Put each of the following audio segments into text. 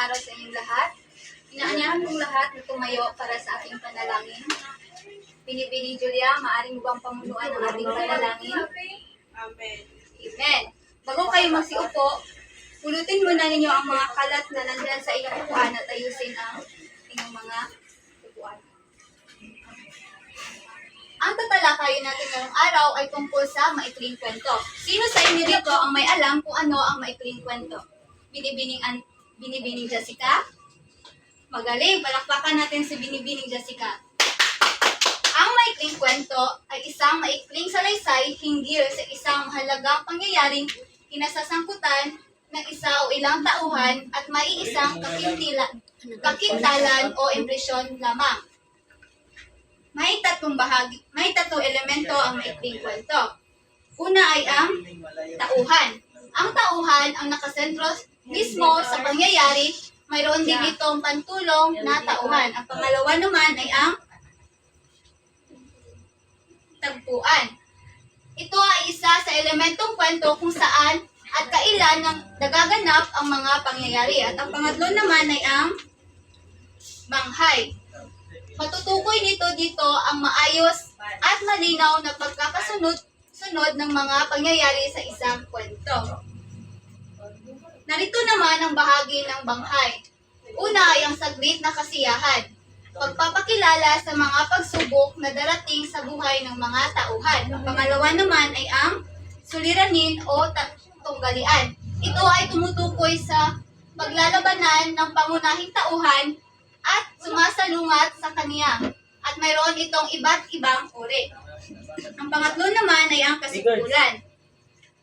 araw sa inyong lahat. Inaanyahan kong lahat na tumayo para sa ating panalangin. Binibining Julia, maaari mo bang pamunuan ang ating panalangin? Amen. Amen. Bago kayo magsiupo, pulutin muna ninyo ang mga kalat na nandyan sa inyong upuan at ayusin ang inyong mga upuan. Ang tatalakayin natin ngayong araw ay tungkol sa maikling kwento. Sino sa inyo dito ang may alam kung ano ang maikling kwento? Binibining Jessica? Magaling, palakpakan natin si Binibining Jessica. Ang maikling kwento ay isang maikling salaysay hinggil sa isang mahalagang pangyayaring kinasasangkutan ng isa o ilang tauhan at may isang kakintalan o impresyon lamang. May tatlong elemento ang maikling kwento. Una ay ang tauhan. Ang tauhan ang nakasentro mismo sa pangyayari, mayroon din itong pantulong na tauhan. Ang pangalawa naman ay ang tagpuan. Ito ay isa sa elementong kwento kung saan at kailan nagaganap ang mga pangyayari. At ang pangatlo naman ay ang banghay. Matutukoy dito ang maayos at malinaw na pagkakasunod ng mga pangyayari sa isang kwento. Narito naman ang bahagi ng banghay. Una ay ang saglit na kasiyahan. Pagpapakilala sa mga pagsubok na darating sa buhay ng mga tauhan. Ang pangalawa naman ay ang suliranin o tunggalian. Ito ay tumutukoy sa paglalabanan ng pangunahing tauhan at sumasalungat sa kaniya. At mayroon itong iba't ibang uri. Ang pangatlo naman ay ang kasukdulan.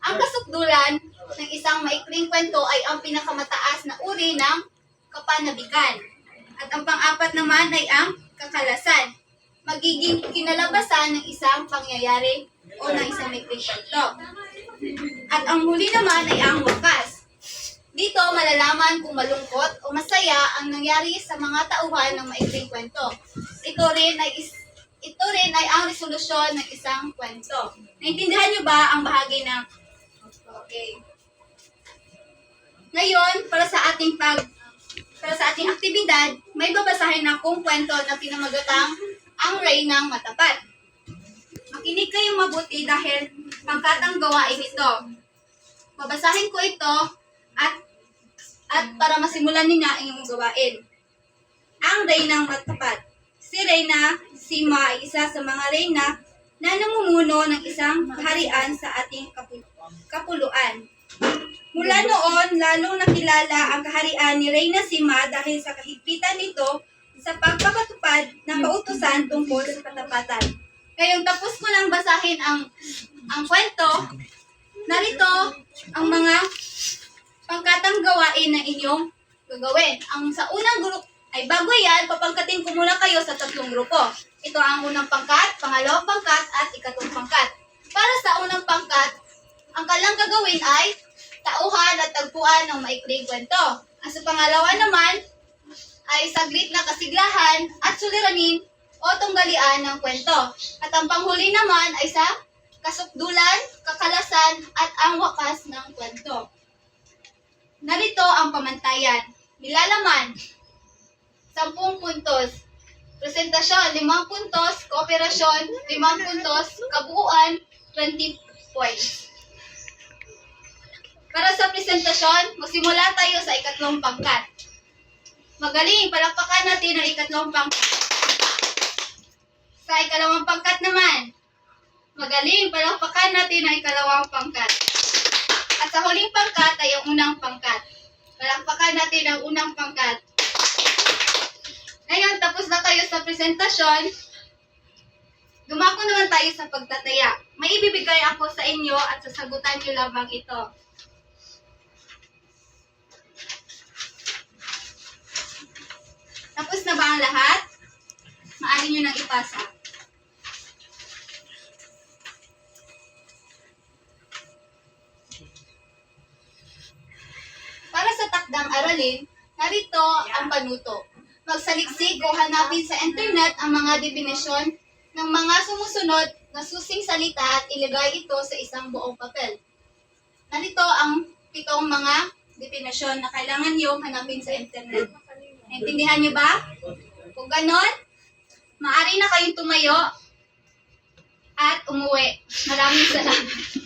Ang kasukdulan ng isang maikling kwento ay ang pinakamataas na uri ng kapanabigan. At ang pang-apat naman ay ang kakalasan. Magiging kinalabasan ng isang pangyayari o ng isang maikling kwento. At ang huli naman ay ang wakas. Dito malalaman kung malungkot o masaya ang nangyari sa mga tauhan ng maikling kwento. Ito rin ay ang resolusyon ng isang kwento. Naintindihan niyo ba ang bahagi ng okay? Ngayon, para sa ating aktibidad, may babasahin akong kwento na pinamagatang ang Reynang Matapat. Makinig kayong mabuti dahil pangkatang gawain ito. Babasahin ko ito at para masimulan ninyo ang inyong gawain. Ang Reynang Matapat. Si Reyna Sima ay isa sa mga reyna na namumuno ng isang kaharian sa ating kapuluan. Mula noon, lalong nakilala ang kaharian ni Reyna Sima dahil sa kahigpitan nito sa pagpapatupad ng kautusan tungkol sa katapatan. Ngayong tapos ko nang basahin ang kwento, narito ang mga pangkatang gawain na inyong gagawin. Ang sa unang grupo ay bago yan, papangkatin ko muna kayo sa tatlong grupo. Ito ang unang pangkat, pangalawang pangkat, at ikatlong pangkat. Para sa unang pangkat, ang kalang gagawin ay tauhan at tagpuan ng maikling kwento. Ang sa pangalawa naman ay saglit na kasiglahan at suliranin o tunggalian ng kwento. At ang panghuli naman ay sa kasukdulan, kakalasan, at ang wakas ng kwento. Narito ang pamantayan. Nilalaman, 10 puntos. Presentasyon, 5 puntos. Kooperasyon, 5 puntos. Kabuuan, 20 points. Para sa presentasyon, magsimula tayo sa ikatlong pangkat. Magaling, palakpakan natin ang ikatlong pangkat. Sa ikalawang pangkat naman, magaling, palakpakan natin ang ikalawang pangkat. At sa huling pangkat ay ang unang pangkat. Palakpakan natin ang unang pangkat. Ngayon, tapos na tayo sa presentasyon. Dumako naman tayo sa pagtataya. May ibibigay ako sa inyo at sasagutan niyo lamang ito. Tapos na ba ang lahat? Maaari nyo nang ipasa. Para sa takdang aralin, narito ang panuto. Magsaliksik o hanapin sa internet ang mga definisyon ng mga sumusunod na susing salita at ilagay ito sa isang buong papel. Narito ang 7 mga definasyon na kailangan nyo hanapin sa internet. Naintindihan nyo ba? Kung ganon, maaari na kayong tumayo at umuwi. Maraming salamat.